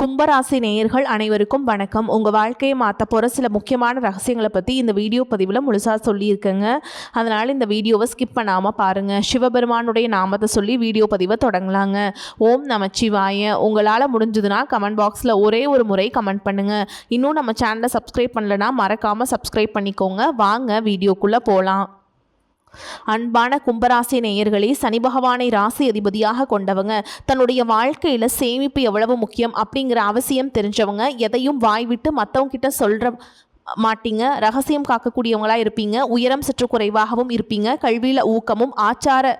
கும்பராசி நேயர்கள் அனைவருக்கும் வணக்கம். உங்கள் வாழ்க்கையை மாற்ற போகிற சில முக்கியமான ரகசியங்களை பற்றி இந்த வீடியோ பதிவில் முழுசாக சொல்லியிருக்கேங்க. அதனால் இந்த வீடியோவை ஸ்கிப் பண்ணாமல் பாருங்கள். சிவபெருமானுடைய நாமத்தை சொல்லி வீடியோ பதிவை தொடங்கலாங்க. ஓம் நமச்சிவாய. உங்களால் முடிஞ்சதுன்னா கமெண்ட் பாக்ஸில் ஒரே ஒரு முறை கமெண்ட் பண்ணுங்கள். இன்னும் நம்ம சேனலை சப்ஸ்கிரைப் பண்ணலைன்னா மறக்காமல் சப்ஸ்கிரைப் பண்ணிக்கோங்க. வாங்க வீடியோக்குள்ளே போகலாம். அன்பான கும்பராசி நேயர்களே, சனி பகவானை ராசி அதிபதியாக கொண்டவங்க, தன்னுடைய வாழ்க்கையில் சேமிப்பு எவ்வளவு முக்கியம் அப்படிங்கிற அவசியம் தெரிஞ்சவங்க, எதையும் வாய் விட்டு மற்றவங்க கிட்ட சொல்கிற மாட்டீங்க, ரகசியம் காக்கக்கூடியவங்களாக இருப்பீங்க, உயரம் சற்று குறைவாகவும் இருப்பீங்க, கல்வியில் ஊக்கமும் ஆச்சார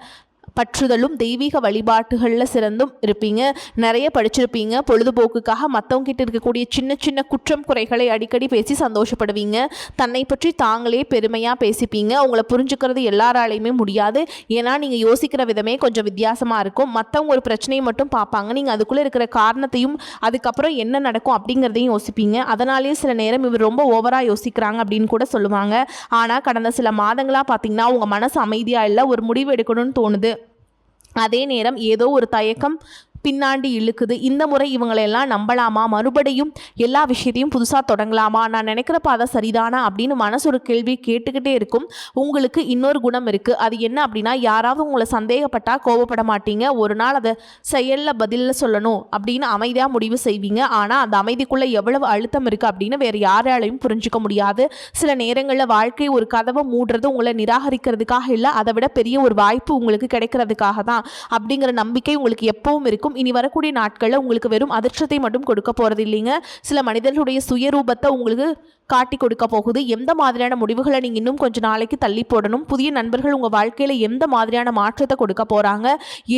பற்றுதலும் தெய்வீக வழிபாட்டுகளில் சிறந்தும் இருப்பீங்க, நிறைய படிச்சிருப்பீங்க. பொழுதுபோக்குக்காக மற்றவங்கிட்ட இருக்கக்கூடிய சின்ன சின்ன குற்றம் குறைகளை அடிக்கடி பேசி சந்தோஷப்படுவீங்க. தன்னை பற்றி தாங்களே பெருமையாக பேசிப்பீங்க. உங்களை புரிஞ்சுக்கிறது எல்லாராலையுமே முடியாது. ஏன்னா நீங்கள் யோசிக்கிற விதமே கொஞ்சம் வித்தியாசமாக இருக்கும். மற்றவங்க ஒரு பிரச்சனையை மட்டும் பார்ப்பாங்க, நீங்கள் அதுக்குள்ளே இருக்கிற காரணத்தையும் அதுக்கப்புறம் என்ன நடக்கும் அப்படிங்கிறதையும் யோசிப்பீங்க. அதனாலேயே சில நேரம் இவர் ரொம்ப ஓவராக யோசிக்கிறாங்க அப்படின்னு கூட சொல்லுவாங்க. ஆனால் கடந்த சில மாதங்களாக பார்த்தீங்கன்னா உங்கள் மனசு அமைதியாக இல்லை, ஒரு முடிவு எடுக்கணும்னு தோணுது. அதே நேரம் ஏதோ ஒரு தயக்கம் பின்னாடி இழுக்குது. இந்த முறை இவங்களெல்லாம் நம்பலாமா, மறுபடியும் எல்லா விஷயத்தையும் புதுசாக தொடங்கலாமா, நான் நினைக்கிற பாதை சரிதானா அப்படின்னு மனசு ஒரு கேள்வி கேட்டுக்கிட்டே இருக்கும். உங்களுக்கு இன்னொரு குணம் இருக்குது. அது என்ன அப்படின்னா, யாராவது உங்களை சந்தேகப்பட்டால் கோபப்பட மாட்டீங்க. ஒரு நாள் அதை செயலில் பதிலில் சொல்லணும் அப்படின்னு அமைதியாக முடிவு செய்வீங்க. ஆனால் அந்த அமைதிக்குள்ளே எவ்வளவு அழுத்தம் இருக்குது அப்படின்னு வேறு யாராலையும் புரிஞ்சிக்க முடியாது. சில நேரங்களில் வாழ்க்கை ஒரு கதவை மூடுறது உங்களை நிராகரிக்கிறதுக்காக இல்லை, அதை விட பெரிய ஒரு வாய்ப்பு உங்களுக்கு கிடைக்கிறதுக்காக தான் அப்படிங்கிற நம்பிக்கை உங்களுக்கு எப்பவும் இருக்கும். இனி வரக்கூடிய நாட்களில் உங்களுக்கு வெறும் அதிர்ஷ்டத்தை மட்டும் கொடுக்க போகிறது இல்லைங்க, சில மனிதர்களுடைய சுயரூபத்தை உங்களுக்கு காட்டி கொடுக்க போகுது. எந்த மாதிரியான முடிவுகளை நீங்கள் இன்னும் கொஞ்சம் நாளைக்கு தள்ளி போடணும், புதிய நண்பர்கள் உங்கள் வாழ்க்கையில் எந்த மாதிரியான மாற்றத்தை கொடுக்க போகிறாங்க,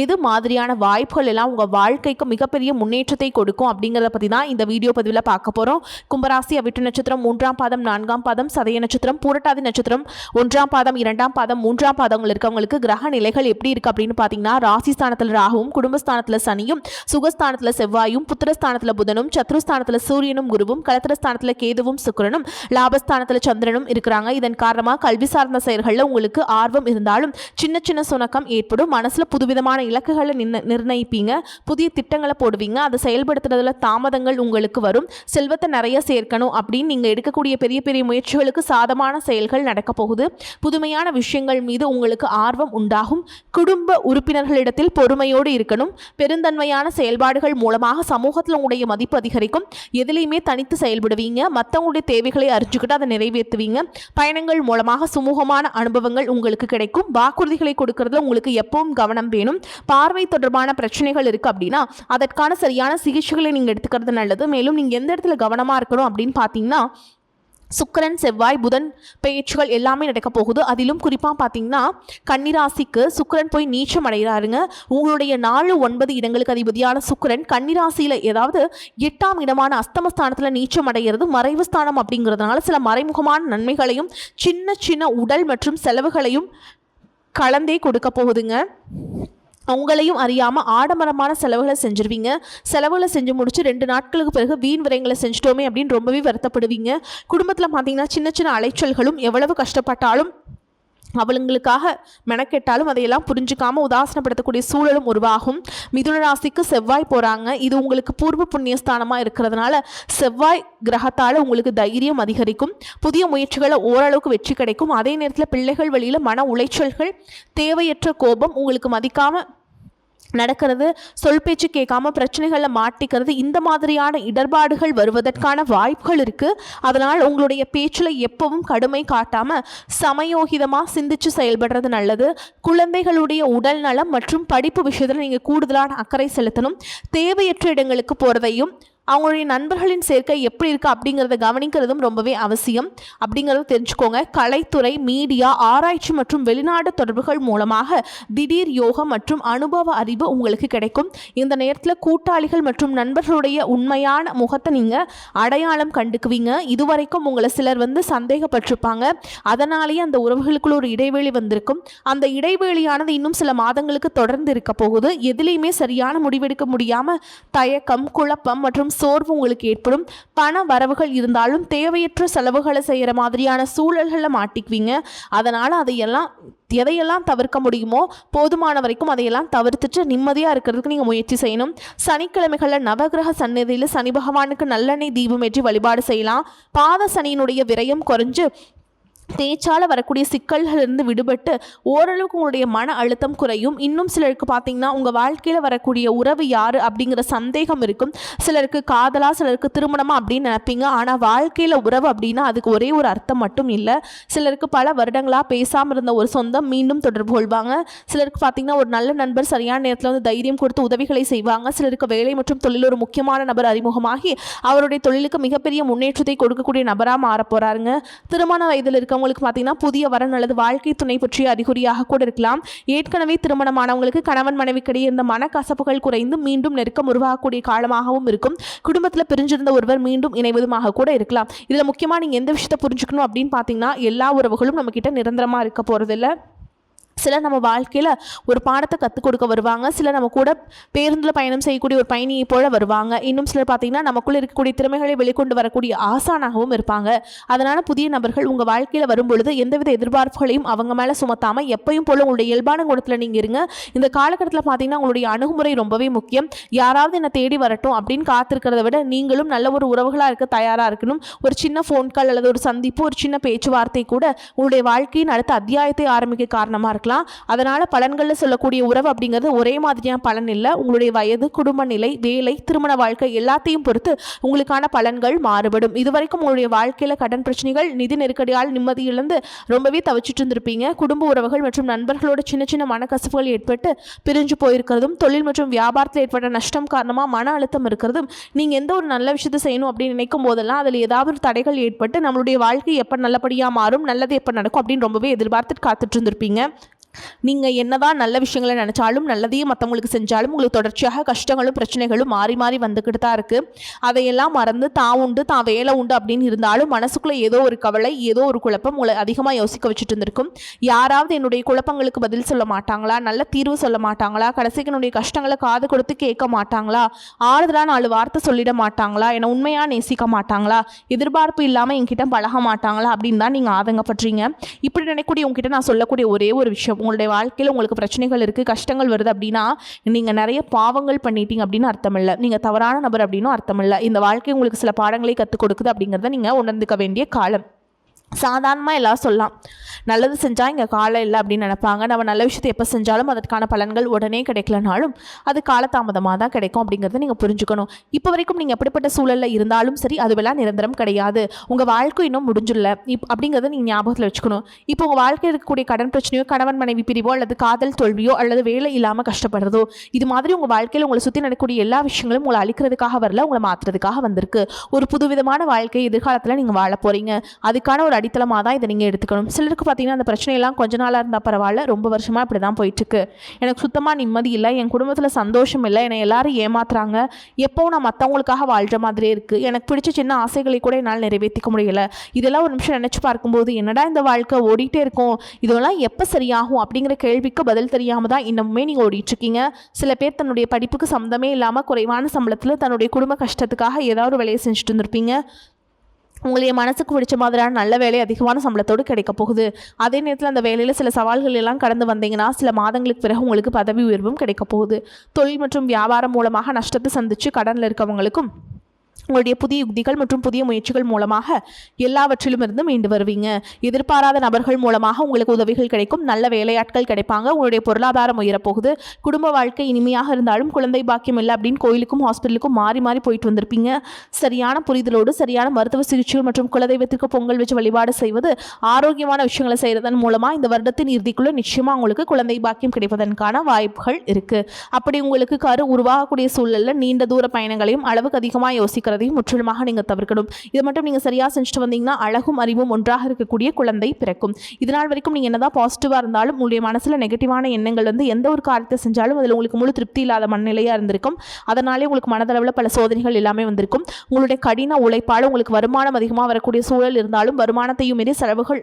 எது மாதிரியான வாய்ப்புகள் எல்லாம் உங்கள் வாழ்க்கைக்கு மிகப்பெரிய முன்னேற்றத்தை கொடுக்கும் அப்படிங்கிறத பற்றி தான் இந்த வீடியோ பதிவில் பார்க்க போகிறோம். கும்பராசி அவிட்ட நட்சத்திரம் 3ஆம் பாதம் 4ஆம் பாதம், சதய நட்சத்திரம், பூரட்டாதி நட்சத்திரம் 1ஆம் பாதம் 2ஆம் பாதம் 3ஆம் பாதங்கள் இருக்கவங்களுக்கு கிரக நிலைகள் எப்படி இருக்குது அப்படின்னு பார்த்தீங்கன்னா, ராசி ஸ்தானத்தில் ராகுவும், குடும்பஸ்தானத்தில் சனியும், சுகஸ்தானத்தில் செவ்வாயும், புத்திரஸ்தானத்தில் புதனும், சத்ருஸ்தானத்தில் சூரியனும் குருவும், கலத்திரஸ்தானத்தில் கேதுவும் சுக்கிரனும், லாபஸ்தானத்தில் சந்திரனும் இருக்கிறாங்க. இதன் காரணமாக கல்வி சார்ந்த செயல்களில் உங்களுக்கு ஆர்வம் இருந்தாலும் சின்ன சின்ன சுணக்கம் ஏற்படும். மனசில் புதுவிதமான இலக்குகளை நிர்ணயிப்பீங்க, புதிய திட்டங்களை போடுவீங்க. அதை செயல்படுத்துறதுல தாமதங்கள் உங்களுக்கு வரும். செல்வத்தை நிறைய சேர்க்கணும் அப்படின்னு நீங்கள் எடுக்கக்கூடிய பெரிய பெரிய முயற்சிகளுக்கு சாதமான செயல்கள் நடக்க போகுது. புதுமையான விஷயங்கள் மீது உங்களுக்கு ஆர்வம் உண்டாகும். குடும்ப உறுப்பினர்களிடத்தில் பொறுமையோடு இருக்கணும். பெருந்தன்மையான செயல்பாடுகள் மூலமாக சமூகத்தில் உங்களுடைய மதிப்பு அதிகரிக்கும். எதிலையுமே தனித்து செயல்படுவீங்க. மற்றவங்களுடைய தேவைகளை அறிஞ்சுக்கிட்டு அதை நிறைவேற்றுவீங்க. பயணங்கள் மூலமாக சுமூகமான அனுபவங்கள் உங்களுக்கு கிடைக்கும். வாக்குறுதிகளை கொடுக்கறதுல உங்களுக்கு எப்பவும் கவனம் வேணும். பார்வை தொடர்பான பிரச்சனைகள் இருக்குது அப்படின்னா அதற்கான சரியான சிகிச்சைகளை நீங்கள் எடுத்துக்கிறது நல்லது. மேலும் நீங்கள் எந்த இடத்துல கவனமாக இருக்கணும் அப்படின்னு பார்த்தீங்கன்னா, சுக்கிரன் செவ்வாய் புதன் பெயர்ச்சிகள் எல்லாமே நடக்க போகுது. அதிலும் குறிப்பாக பார்த்தீங்கன்னா கன்னிராசிக்கு சுக்கிரன் போய் நீச்சம் அடைகிறாருங்க. உங்களுடைய 4, 9 இடங்களுக்கு அதிபதியான சுக்கிரன் கன்னிராசியில் ஏதாவது 8ஆம் இடமான அஸ்தமஸ்தானத்தில் நீச்சம் அடைகிறது மறைவு ஸ்தானம் அப்படிங்கிறதுனால சில மறைமுகமான நன்மைகளையும் சின்ன சின்ன உடல் மற்றும் செலவுகளையும் கலந்தே கொடுக்க போகுதுங்க. உங்களையும் அறியாமல் ஆடம்பரமான செலவுகளை செஞ்சுருவீங்க. செலவுகளை செஞ்சு முடிச்சு 2 நாட்களுக்கு பிறகு வீண் விரயங்களை செஞ்சுட்டோமே அப்படின்னு ரொம்பவே வருத்தப்படுவீங்க. குடும்பத்தில் பார்த்தீங்கன்னா சின்ன சின்ன அலைச்சல்களும், எவ்வளவு கஷ்டப்பட்டாலும் அவளுங்களுக்காக மெனக்கெட்டாலும் அதையெல்லாம் புரிஞ்சுக்காமல் உதாசனப்படுத்தக்கூடிய சூழலும் உருவாகும். மிதுன ராசிக்கு செவ்வாய் போகிறாங்க. இது உங்களுக்கு பூர்வ புண்ணியஸ்தானமாக இருக்கிறதுனால செவ்வாய் கிரகத்தால் உங்களுக்கு தைரியம் அதிகரிக்கும். புதிய முயற்சிகளை ஓரளவுக்கு வெற்றி கிடைக்கும். அதே நேரத்தில் பிள்ளைகள் வழியில் மன உளைச்சல்கள், தேவையற்ற கோபம், உங்களுக்கு மதிக்காமல் நடக்கிறது, சொல் பேச்சு கேட்காம பிரச்சனைகளில் மாட்டிக்கிறது, இந்த மாதிரியான இடர்பாடுகள் வருவதற்கான வாய்ப்புகள் இருக்குது. அதனால் உங்களுடைய பேச்சில் எப்பவும் கடுமை காட்டாமல் சமயோகிதமாக சிந்திச்சு செயல்படுறது நல்லது. குழந்தைகளுடைய உடல் நலம் மற்றும் படிப்பு விஷயத்தில் நீங்கள் கூடுதலான அக்கறை செலுத்தணும். தேவையற்ற இடங்களுக்கு போகிறதையும் அவங்களுடைய நண்பர்களின் சேர்க்கை எப்படி இருக்குது அப்படிங்கிறத கவனிக்கிறதும் ரொம்பவே அவசியம் அப்படிங்கிறத தெரிஞ்சுக்கோங்க. கலைத்துறை, மீடியா, ஆராய்ச்சி மற்றும் வெளிநாடு தொடர்புகள் மூலமாக திடீர் யோகம் மற்றும் அனுபவ அறிவு உங்களுக்கு கிடைக்கும். இந்த நேரத்தில் கூட்டாளிகள் மற்றும் நண்பர்களுடைய உண்மையான முகத்தை நீங்கள் அடையாளம் கண்டுக்குவீங்க. இதுவரைக்கும் உங்களை சிலர் சந்தேகப்பட்டிருப்பாங்க. அதனாலேயே அந்த உறவுகளுக்குள்ள ஒரு இடைவெளி வந்திருக்கும். அந்த இடைவெளியானது இன்னும் சில மாதங்களுக்கு தொடர்ந்து இருக்க போகுது. எதுலேயுமே சரியான முடிவெடுக்க முடியாமல் தயக்கம், குழப்பம் மற்றும் மனம் சோர்வு உங்களுக்கு ஏற்படும். பண வரவுகள் இருந்தாலும் தேவையற்ற செலவுகளை செய்கிற மாதிரியான சூழல்களில் மாட்டிக்குவீங்க. அதனால் எதையெல்லாம் தவிர்க்க முடியுமோ போதுமான வரைக்கும் அதையெல்லாம் தவிர்த்துட்டு நிம்மதியாக இருக்கிறதுக்கு நீங்கள் முயற்சி செய்யணும். சனிக்கிழமைகளில் நவகிரக சந்நிதியில் சனி பகவானுக்கு நல்லெண்ணெய் தீபம் ஏற்றி வழிபாடு செய்யலாம். பாத சனியினுடைய விரயம் குறைஞ்சு தேய்ச்சால் வரக்கூடிய சிக்கல்களிலிருந்து விடுபட்டு ஓரளவுக்கு உங்களுடைய மன அழுத்தம் குறையும். இன்னும் சிலருக்கு பார்த்தீங்கன்னா உங்கள் வாழ்க்கையில் வரக்கூடிய உறவு யார் அப்படிங்கிற சந்தேகம் இருக்கும். சிலருக்கு காதலா, சிலருக்கு திருமணமா அப்படின்னு நினைப்பீங்க. ஆனால் வாழ்க்கையில் உறவு அப்படின்னா அதுக்கு ஒரே ஒரு அர்த்தம் மட்டும் இல்லை. சிலருக்கு பல வருடங்களாக பேசாமல் இருந்த ஒரு சொந்தம் மீண்டும் தொடர்பு கொள்வாங்க. சிலருக்கு பார்த்தீங்கன்னா ஒரு நல்ல நண்பர் சரியான நேரத்தில் வந்து தைரியம் கொடுத்து உதவிகளை செய்வாங்க. சிலருக்கு வேலை மற்றும் தொழில் ஒரு முக்கியமான நபர் அறிமுகமாகி அவருடைய தொழிலுக்கு மிகப்பெரிய முன்னேற்றத்தை கொடுக்கக்கூடிய நபராக மாற போகிறாருங்க. திருமண வயதில் இருக்க உங்களுக்கு பார்த்தீங்கன்னா புதிய வரன் அல்லது வாழ்க்கை துணை பற்றிய அறிகுறியாக கூட இருக்கலாம். ஏற்கனவே திருமணமானவங்களுக்கு கணவன் மனைவிக்கிடையே இந்த மனக்கசப்புகள் குறைந்து மீண்டும் நெருக்கம் உருவாகக்கூடிய காலமாகவும் இருக்கும். குடும்பத்தில் பிரிஞ்சிருந்த ஒருவர் மீண்டும் இணைவதுமாக கூட இருக்கலாம். இதில் முக்கியமாக நீங்கள் எந்த விஷயத்தை புரிஞ்சுக்கணும் அப்படின்னு பார்த்தீங்கன்னா எல்லா உறவுகளும் நம்மக்கிட்ட நிரந்தரமாக இருக்க போகிறதில்ல. சிலர் நம்ம வாழ்க்கையில் ஒரு பாடத்தை கற்றுக் கொடுக்க வருவாங்க. சிலர் நம்ம கூட பேருந்தில் பயணம் செய்யக்கூடிய ஒரு பயணியை போல வருவாங்க. இன்னும் சிலர் பார்த்திங்கன்னா நமக்குள்ளே இருக்கக்கூடிய திறமைகளை வெளிக்கொண்டு வரக்கூடிய ஆசானாகவும் இருப்பாங்க. அதனால் புதிய நபர்கள் உங்கள் வாழ்க்கையில் வரும்பொழுது எந்தவித எதிர்பார்ப்புகளையும் அவங்க மேலே சுமத்தாமல் எப்பயும் போல் உங்களுடைய இயல்பான குணத்தில் நீங்கள் இருங்க. இந்த காலகட்டத்தில் பார்த்திங்கன்னா உங்களுடைய அணுகுமுறை ரொம்பவே முக்கியம். யாராவது என்னை தேடி வரட்டும் அப்படின்னு காத்திருக்கிறத விட நீங்களும் நல்ல ஒரு உறவுகளாக இருக்க தயாராக இருக்கணும். ஒரு சின்ன ஃபோன் கால் அல்லது ஒரு சந்திப்பு, ஒரு சின்ன பேச்சுவார்த்தை கூட உங்களுடைய வாழ்க்கையின் அடுத்த அத்தியாயத்தை ஆரம்பிக்க காரணமாக இருக்கலாம். அதனால பலன்கள்ல சொல்லக்கூடிய உறவு அப்படிங்கிறது ஒரே மாதிரியான பலன் இல்லை. உங்களுடைய வயது, குடும்ப நிலை, வேலை, திருமண வாழ்க்கை எல்லாத்தையும் பொறுத்து உங்களுக்கான பலன்கள் மாறுபடும். இதுவரைக்கும் உங்களுடைய வாழ்க்கையில கடன் பிரச்சனைகள், நிதி நெருக்கடியால் நிம்மதி இழந்து ரொம்பவே தவிச்சிட்டு இருந்திருப்பீங்க. குடும்ப உறவுகள் மற்றும் நண்பர்களோட சின்ன சின்ன மனக்கசப்புகள் ஏற்பட்டு பிரிஞ்சு போயிருக்கிறதும், தொழில் மற்றும் வியாபாரத்தில் ஏற்பட்ட நஷ்டம் காரணமா மன அழுத்தம் இருக்கிறதும், நீங்க எந்த ஒரு நல்ல விஷயத்தை செய்யணும் அப்படின்னு நினைக்கும் போதெல்லாம் அதில் ஏதாவது ஒரு தடைகள் ஏற்பட்டு நம்மளுடைய வாழ்க்கை எப்போ நல்லபடியாக மாறும், நல்லது எப்போ நடக்கும் அப்படின்னு ரொம்பவே எதிர்பார்த்துட்டு காத்துட்டு இருந்திருப்பீங்க. நீங்கள் என்னதான் நல்ல விஷயங்களை நினச்சாலும், நல்லதையும் மற்றவங்களுக்கு செஞ்சாலும் உங்களுக்கு தொடர்ச்சியாக கஷ்டங்களும் பிரச்சனைகளும் மாறி மாறி வந்துக்கிட்டு தான் இருக்குது. அதையெல்லாம் மறந்து தான் உண்டு, தான் வேலை உண்டு அப்படின்னு இருந்தாலும் மனசுக்குள்ளே ஏதோ ஒரு கவலை, ஏதோ ஒரு குழப்பம் உங்களை அதிகமாக யோசிக்க வச்சுட்டு இருந்திருக்கும். யாராவது என்னுடைய குழப்பங்களுக்கு பதில் சொல்ல மாட்டாங்களா, நல்ல தீர்வு சொல்ல மாட்டாங்களா, கடைசிக்கு என்னுடைய கஷ்டங்களை காது கொடுத்து கேட்க மாட்டாங்களா, ஆறுதலாக 4 வார்த்தை சொல்லிட மாட்டாங்களா, என்னை உண்மையாக நேசிக்க மாட்டாங்களா, எதிர்பார்ப்பு இல்லாமல் என்கிட்ட பழக மாட்டாங்களா அப்படின்னு தான் நீங்கள் ஆதங்கப்படுறீங்க. இப்படி நினைக்கக்கூடிய உங்ககிட்ட நான் சொல்லக்கூடிய ஒரே ஒரு விஷயம், உங்களுடைய வாழ்க்கையில் உங்களுக்கு பிரச்சனைகள் இருக்குது, கஷ்டங்கள் வருது அப்படின்னா நீங்கள் நிறைய பாவங்கள் பண்ணிட்டீங்க அப்படின்னு அர்த்தம் இல்லை. நீங்கள் தவறான நபர் அப்படின்னும் அர்த்தம் இல்லை. இந்த வாழ்க்கை உங்களுக்கு சில பாடங்களை கற்றுக் கொடுக்குது அப்படிங்கிறத நீங்கள் உணர்ந்துக்க வேண்டிய காலம். சாதாரணமாக எல்லாம் சொல்லலாம், நல்லது செஞ்சால் இங்கே காலம் இல்லை அப்படின்னு நினைப்பாங்க. நம்ம நல்ல விஷயத்தை எப்போ செஞ்சாலும் அதற்கான பலன்கள் உடனே கிடைக்கலனாலும் அது காலதாமதமாக தான் கிடைக்கும் அப்படிங்கிறத நீங்கள் புரிஞ்சுக்கணும். இப்போ வரைக்கும் நீங்கள் எப்படிப்பட்ட சூழலில் இருந்தாலும் சரி, அதுவெல்லாம் நிரந்தரம் கிடையாது. உங்கள் வாழ்க்கை இன்னும் முடிஞ்சிடல அப்படிங்கிறத நீங்கள் ஞாபகத்தில் வச்சுக்கணும். இப்போ உங்கள் வாழ்க்கையில் இருக்கக்கூடிய கடன் பிரச்சனையோ, கணவன் மனைவி பிரிவோ, அல்லது காதல் தோல்வியோ, அல்லது வேலை இல்லாமல் கஷ்டப்படுறதோ, இது மாதிரி உங்கள் வாழ்க்கையில் உங்களை சுற்றி நடக்கக்கூடிய எல்லா விஷயங்களும் உங்களை அழிக்கிறதுக்காக வரல, உங்களை மாற்றுறதுக்காக வந்திருக்கு. ஒரு புதுவிதமான வாழ்க்கை எதிர்காலத்தில் நீங்கள் வாழ போகிறீங்க. அதுக்கான ஒரு அடித்தளமாக தான் இதை நீங்கள் எடுத்துக்கணும். சிலருக்கு பார்த்தீங்கன்னா அந்த பிரச்சனையெல்லாம் கொஞ்ச நாளாக இருந்தால் பரவாயில்ல, ரொம்ப வருஷமாக இப்படி தான் போயிட்டுருக்கு, எனக்கு சுத்தமாக நிம்மதி இல்லை, என் குடும்பத்தில் சந்தோஷம் இல்லை, என்னை எல்லாரும் ஏமாத்துறாங்க, எப்போவும் நான் மற்றவங்களுக்காக வாழ்கிற மாதிரியே இருக்குது, எனக்கு பிடிச்ச சின்ன ஆசைகளை கூட என்னால் நிறைவேற்றிக்க முடியலை, இதெல்லாம் ஒரு நிமிஷம் நினச்சி பார்க்கும்போது என்னடா இந்த வாழ்க்கை ஓடிட்டே இருக்கும், இதெல்லாம் எப்போ சரியாகும் அப்படிங்கிற கேள்விக்கு பதில் தெரியாமல் தான் இன்னமுமே நீங்கள் ஓடிட்டுருக்கீங்க. சில பேர் தன்னுடைய படிப்புக்கு சம்மந்தமே இல்லாமல் குறைவான சம்பளத்தில் தன்னுடைய குடும்ப கஷ்டத்துக்காக ஏதாவது ஒரு வேலையை செஞ்சுட்டு இருந்திருப்பீங்க. உங்களுடைய மனசுக்கு பிடிச்ச மாதிரியான நல்ல வேலை அதிகமான சம்பளத்தோடு கிடைக்க போகுது. அதே நேரத்தில் அந்த வேலையில் சில சவால்கள் எல்லாம் கடந்து வந்தீங்கன்னா சில மாதங்களுக்கு பிறகு உங்களுக்கு பதவி உயர்வும் கிடைக்க போகுது. தொழில் மற்றும் வியாபாரம் மூலமாக நஷ்டத்தை சந்தித்து கடனில் இருக்கவங்களுக்கும் உங்களுடைய புதிய யுக்திகள் மற்றும் புதிய முயற்சிகள் மூலமாக எல்லாவற்றிலும் இருந்து மீண்டு வருவீங்க. எதிர்பாராத நபர்கள் மூலமாக உங்களுக்கு உதவிகள் கிடைக்கும், நல்ல வேலையாட்கள் கிடைப்பாங்க, உங்களுடைய பொருளாதாரம் உயரப்போகுது. குடும்ப வாழ்க்கை இனிமையாக இருந்தாலும் குழந்தை பாக்கியம் இல்லை அப்படின்னு கோயிலுக்கும் ஹாஸ்பிட்டலுக்கும் மாறி மாறி போயிட்டு வந்திருப்பீங்க. சரியான புரிதலோடு சரியான மருத்துவ சிகிச்சைகள் மற்றும் குலதெய்வத்திற்கு பொங்கல் வச்சு வழிபாடு செய்வது, ஆரோக்கியமான விஷயங்களை செய்கிறதன் மூலமாக இந்த வருடத்தின் இறுதிக்குள்ள நிச்சயமாக உங்களுக்கு குழந்தை பாக்கியம் கிடைப்பதற்கான வாய்ப்புகள் இருக்குது. அப்படி உங்களுக்கு கரு உருவாகக்கூடிய சூழலில் நீண்ட தூர பயணங்களையும் அளவுக்கு அதிகமாக யோசிக்கிறது முற்றிலுமாக நீங்கள் தவிர்க்கணும். இதை மட்டும் நீங்கள் சரியாக செஞ்சுட்டு வந்தீங்கன்னா அழகும் அறிவும் ஒன்றாக இருக்கக்கூடிய குழந்தை பிறக்கும். இதனால் வரைக்கும் நீங்கள் என்னதான் பாசிட்டிவாக இருந்தாலும் உங்களுடைய மனசில் நெகட்டிவான எண்ணங்கள் வந்து எந்த ஒரு காரியத்தை செஞ்சாலும் அதில் உங்களுக்கு முழு திருப்தி இல்லாத மனநிலையாக இருந்திருக்கும். அதனாலே உங்களுக்கு மனதளவில் பல சோதனைகள் எல்லாமே வந்திருக்கும். உங்களுடைய கடின உழைப்பால் உங்களுக்கு வருமானம் அதிகமாக வரக்கூடிய சூழல் இருந்தாலும் வருமானத்தையும் மீறி செலவுகள்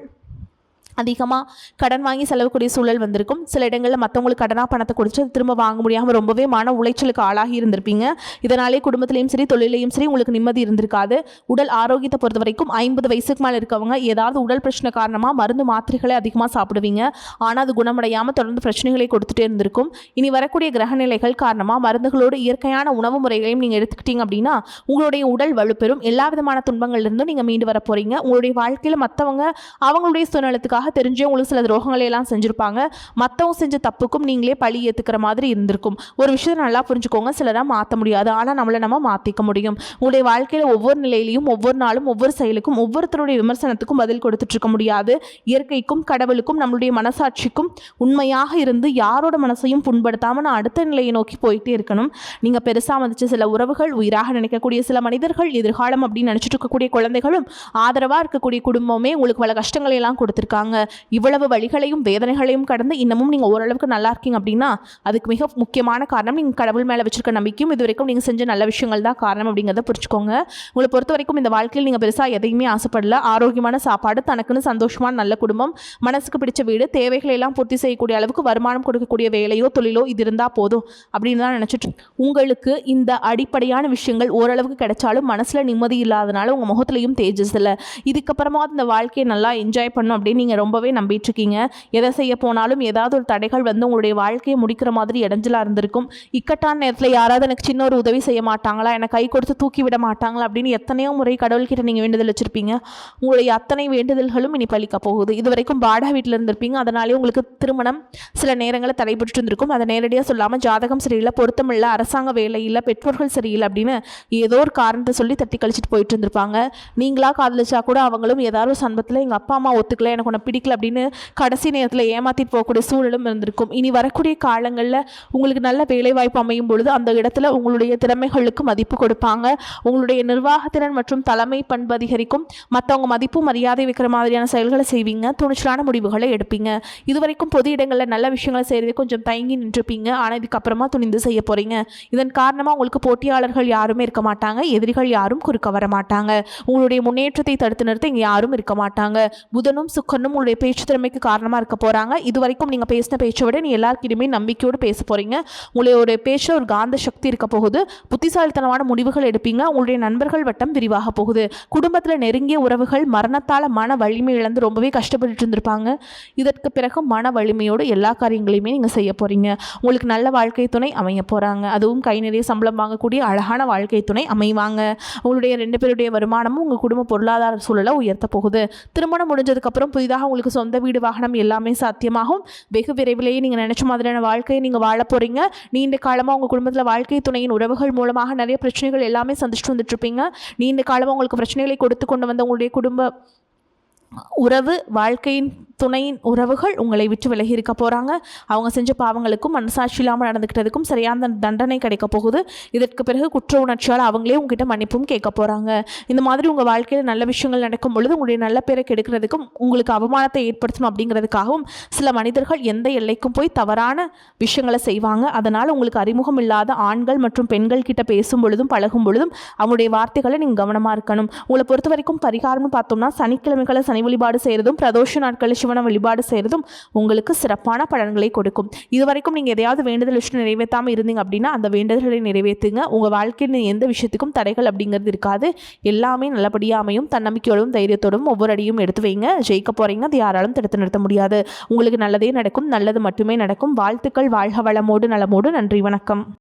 அதிகமாக கடன் வாங்கி செலவுக்கூடிய சூழல் வந்திருக்கும். சில இடங்களில் மற்றவங்களுக்கு கடனாக பணத்தை கொடுத்து திரும்ப வாங்க முடியாமல் ரொம்பவே மன உளைச்சலுக்கு ஆளாகி இருந்திருப்பீங்க. இதனாலே குடும்பத்திலையும் சரி தொழிலையும் சரி உங்களுக்கு நிம்மதி இருந்திருக்காது. உடல் ஆரோக்கியத்தை பொறுத்த வரைக்கும் 50 வயசுக்கு மேலே இருக்கவங்க ஏதாவது உடல் பிரச்சனை காரணமாக மருந்து மாத்திரைகளை அதிகமாக சாப்பிடுவீங்க. ஆனால் அது குணமடையாமல் தொடர்ந்து பிரச்சனைகளை கொடுத்துட்டே இருந்திருக்கும். இனி வரக்கூடிய கிரகநிலைகள் காரணமாக மருந்துகளோடு இயற்கையான உணவு முறைகளையும் நீங்கள் எடுத்துக்கிட்டீங்க அப்படின்னா உங்களுடைய உடல் வலுப்பெறும். எல்லா விதமான துன்பங்கள்லேருந்தும் நீங்கள் மீண்டு வர போகிறீங்க. உங்களுடைய வாழ்க்கையில் மற்றவங்க அவங்களுடைய சுயநலத்துக்காக தெரிஞ்சே உங்களுக்கு சில துரோகங்களை எல்லாம் செஞ்சுருப்பாங்க. மற்றவங்க செஞ்ச தப்புக்கும் நீங்களே பழி ஏற்றுக்கிற மாதிரி இருந்திருக்கும். ஒரு விஷயத்தை நல்லா புரிஞ்சுக்கோங்க, சிலராக மாற்ற முடியாது, ஆனால் நம்மளை நம்ம மாற்றிக்க முடியும். உங்களுடைய வாழ்க்கையில் ஒவ்வொரு நிலையிலையும் ஒவ்வொரு நாளும் ஒவ்வொரு செயலுக்கும் ஒவ்வொருத்தருடைய விமர்சனத்துக்கும் பதில் கொடுத்துட்டு இருக்க முடியாது. இயற்கைக்கும் கடவுளுக்கும் நம்மளுடைய மனசாட்சிக்கும் உண்மையாக இருந்து யாரோட மனசையும் புண்படுத்தாமல் நான் அடுத்த நிலையை நோக்கி போயிட்டே இருக்கணும். நீங்கள் பெருசாக வந்துச்சு சில உறவுகள், உயிராக நினைக்கக்கூடிய சில மனிதர்கள், எதிர்காலம் அப்படின்னு நினச்சிட்டு இருக்கக்கூடிய குழந்தைகளும், ஆதரவாக இருக்கக்கூடிய குடும்பமே உங்களுக்கு பல கஷ்டங்களை எல்லாம் கொடுத்துருக்காங்க. இவ்வளவு வழிகளையும் வேதனைகளையும் கடந்து இன்னமும் நீங்கள் ஓரளவுக்கு நல்லா இருக்கீங்க அப்படின்னா அதுக்கு மிக முக்கியமான காரணம் நீங்கள் கடவுள் மேலே வச்சிருக்க நம்பிக்கையும் இது வரைக்கும் நீங்கள் செஞ்ச நல்ல விஷயங்கள் தான் காரணம் அப்படிங்கிறத புரிஞ்சுக்கோங்க. உங்களை பொறுத்த வரைக்கும் இந்த வாழ்க்கையில் நீங்கள் பெருசாக எதையுமே ஆசைப்படல. ஆரோக்கியமான சாப்பாடு, தனக்குன்னு சந்தோஷமான நல்ல குடும்பம், மனசுக்கு பிடிச்ச வீடு, தேவைகளை எல்லாம் பூர்த்தி செய்யக்கூடிய அளவுக்கு வருமானம் கொடுக்கக்கூடிய வேலையோ தொழிலோ இது இருந்தால் போதும் அப்படின்னு தான் நினச்சிட்டு உங்களுக்கு இந்த அடிப்படையான விஷயங்கள் ஓரளவுக்கு கிடைச்சாலும் மனசில் நிம்மதி இல்லாதனால உங்கள் முகத்துலையும் தேஜஸ் இல்லை. இதுக்கப்புறமா இந்த வாழ்க்கையை நல்லா என்ஜாய் பண்ணும் அப்படின்னு நீங்கள் ரொம்பவே நம்பிட்டு இருக்கீங்க. எதை செய்ய போனாலும் ஏதாவது ஒரு தடைகள் வந்து உங்களுடைய வாழ்க்கையை முடிக்கிற மாதிரி இடைஞ்சலாக இருந்திருக்கும். இக்கட்டான நேரத்தில் யாராவது எனக்கு சின்ன ஒரு உதவி செய்ய மாட்டாங்களா, என்னை கை கொடுத்து தூக்கி விட மாட்டாங்களா அப்படின்னு எத்தனையோ முறை கடவுள்கிட்ட நீங்கள் வேண்டுதல் வச்சுருப்பீங்க. உங்களுடைய அத்தனை வேண்டுதல்களும் இனி பலிக்க போகுது. இது வரைக்கும் வாடகை வீட்டில் இருந்திருப்பீங்க. அதனாலே உங்களுக்கு திருமணம் சில நேரங்களில் தடைபட்டு இருந்திருக்கும். அதை நேரடியாக சொல்லாமல் ஜாதகம் சரியில்லை, பொருத்தம் இல்லை, அரசாங்க வேலை இல்லை, பெற்றோர்கள் சரியில்லை அப்படின்னு ஏதோ ஒரு காரணத்தை சொல்லி தட்டி கழிச்சிட்டு போயிட்டு இருந்திருப்பாங்க. நீங்களா காதலிச்சா கூட அவங்களும் ஏதாவது ஒரு சந்தர்ப்பத்தில் எங்கள் அப்பா அம்மா ஒத்துக்கல, எனக்கு உன்னை பிடிக்கல அப்படின்னு கடைசி நேரத்தில் ஏமாற்றிட்டு போகக்கூடிய சூழலும் இருந்திருக்கும். இனி வரக்கூடிய காலங்களில் உங்களுக்கு நல்ல வேலைவாய்ப்பு அமையும் பொழுது அந்த இடத்துல உங்களுடைய திறமைகளுக்கு மதிப்பு கொடுப்பாங்க. உங்களுடைய நிர்வாகத்திறன் மற்றும் தலைமை பண்பு அதிகரிக்கும். மற்றவங்க மதிப்பு மரியாதை வைக்கிற மாதிரியான செயல்களை செய்வீங்க. துணிச்சலான முடிவுகளை எடுப்பீங்க. இதுவரைக்கும் பொது இடங்களில் நல்ல விஷயங்களை செய்கிறதே கொஞ்சம் தயங்கி நின்றுப்பீங்க. ஆனால் இதுக்கப்புறமா துணிந்து செய்ய போகிறீங்க. இதன் காரணமாக உங்களுக்கு போட்டியாளர்கள் யாருமே இருக்க மாட்டாங்க. எதிரிகள் யாரும் குறுக்க வர மாட்டாங்க. உங்களுடைய முன்னேற்றத்தை தடுத்து நிறுத்த இங்கே யாரும் இருக்க மாட்டாங்க. புதனும் சுக்கரனும் உங்களுடைய பேச்சு திறமைக்கு காரணமாக இருக்க போகிறாங்க. இது வரைக்கும் நீங்கள் பேசின பேச்சை விட நீ எல்லாருக்கிட்டையுமே நம்பிக்கையோடு பேச போகிறீங்க. உங்களுடைய பேச்சில் ஒரு காந்த சக்தி இருக்க போகுது. புத்திசாலித்தனமான முடிவுகள் எடுப்பீங்க. உங்களுடைய நண்பர்கள் வட்டம் விரிவாக போகுது. குடும்பத்தில் நெருங்கிய உறவுகள் மரணத்தால் மன வலிமை இழந்து ரொம்பவே கஷ்டப்பட்டு இருந்திருப்பாங்க. இதற்கு பிறகு மன வலிமையோடு எல்லா காரியங்களையுமே நீங்கள் செய்ய போகிறீங்க. உங்களுக்கு நல்ல வாழ்க்கை துணை அமைய போகிறாங்க. அதுவும் கை நிறைய சம்பளம் வாங்கக்கூடிய அழகான வாழ்க்கை துணை அமைவாங்க. உங்களுடைய 2 பேருடைய வருமானமும் உங்கள் குடும்ப பொருளாதார சூழலை உயர்த்த போகுது. திருமணம் முடிஞ்சதுக்கப்புறம் புதிதாக உங்களுக்கு சொந்த வீடு வாகனம் எல்லாமே சாத்தியமாகும். வெகு விரைவிலேயே நீங்கள் நினைச்ச மாதிரியான வாழ்க்கையை நீங்கள் வாழ போகிறீங்க. நீண்ட காலமாக உங்கள் குடும்பத்தில் வாழ்க்கை துணையின் உறவுகள் மூலமாக நிறைய பிரச்சனைகள் எல்லாமே சந்திச்சுட்டு வந்துட்டுருப்பீங்க. நீண்ட காலமாக உங்களுக்கு பிரச்சனைகளை கொடுத்து கொண்டு வந்த உங்களுடைய குடும்ப உறவு வாழ்க்கையின் துணையின் உறவுகள் உங்களை விட்டு விலகி இருக்க போகிறாங்க. அவங்க செஞ்ச பாவங்களுக்கும் மனசாட்சி இல்லாமல் நடந்துக்கிட்டதுக்கும் சரியான தண்டனை கிடைக்க போகுது. இதற்கு பிறகு குற்ற உணர்ச்சியால் அவங்களே உங்ககிட்ட மன்னிப்பும் கேட்க போகிறாங்க. இந்த மாதிரி உங்கள் வாழ்க்கையில் நல்ல விஷயங்கள் நடக்கும் பொழுது உங்களுடைய நல்ல பேரை கெடுக்கிறதுக்கும் உங்களுக்கு அவமானத்தை ஏற்படுத்தணும் அப்படிங்கிறதுக்காகவும் சில மனிதர்கள் எந்த எல்லைக்கும் போய் தவறான விஷயங்களை செய்வாங்க. அதனால் உங்களுக்கு அறிமுகம் இல்லாத ஆண்கள் மற்றும் பெண்கள் கிட்ட பேசும் பொழுதும் பழகும் பொழுதும் அவங்களுடைய வார்த்தைகளை நீங்கள் கவனமாக இருக்கணும். உங்களை பொறுத்த வரைக்கும் பரிகாரம்னு பார்த்தோம்னா சனிக்கிழமைகளை சனி வழிபாடு செய்கிறதும் பிரதோஷ நாட்களில் சிவனை வழிபாடு செய்கிறதும் உங்களுக்கு சிறப்பான பலன்களை கொடுக்கும். இதுவரைக்கும் நீங்கள் எதையாவது வேண்டுதல் விஷயம் நிறைவேற்றாமல் இருந்தீங்க அப்படின்னா அந்த வேண்டுதல்களை நிறைவேற்றுங்க. உங்கள் வாழ்க்கையில் எந்த விஷயத்துக்கும் தடைகள் அப்படிங்கிறது இருக்காது. எல்லாமே நல்லபடியாக அமையும். தன்னம்பிக்கையோடும் தைரியத்தோடும் ஒவ்வொரு அடியும் எடுத்து வைங்க. ஜெயிக்க போகிறீங்க. அது யாராலும் தடுத்து நிறுத்த முடியாது. உங்களுக்கு நல்லதே நடக்கும். நல்லது மட்டுமே நடக்கும். வாழ்த்துக்கள். வாழ்க வளமோடு நலமோடு. நன்றி. வணக்கம்.